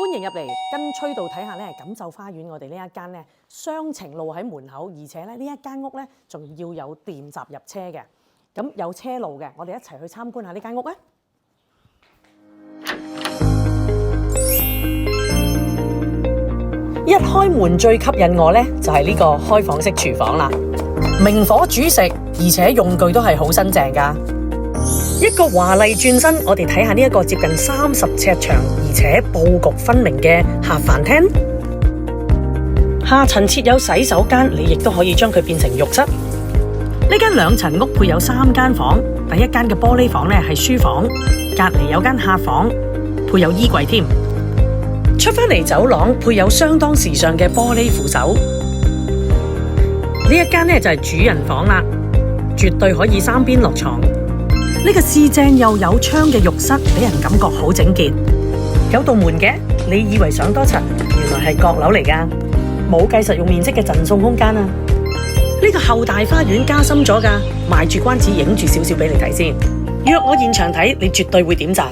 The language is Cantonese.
歡迎入嚟，跟吹道睇下咧，錦繡花園我哋呢一間咧雙程路喺門口，而且咧呢一間屋咧仲要有電閘入車嘅，咁有車路嘅，我哋一齊去參觀下呢間屋啊！一開門最吸引我咧就係呢個開放式廚房啦，明火煮食，而且用具都係好新淨噶。一個華麗轉身，我哋睇下呢一個接近30尺長，而且佈局分明嘅客飯廳。下層設有洗手間，你亦都可以將佢變成浴室。呢間2層屋配有3間房，第一間嘅玻璃房咧係書房，隔籬有間客房，配有衣櫃添。出返嚟走廊配有相當時尚嘅玻璃扶手。呢一間咧就係主人房啦，絕對可以3邊落床。呢個四正又有窗嘅浴室，俾人感覺好整潔。有道門嘅，你以為上多層，原來係閣樓嚟噶，冇計實用面積嘅贈送空間啊！呢個後大花園加深咗噶，賣住關子影住少少俾你睇先。約我現場睇，你絕對會點讚。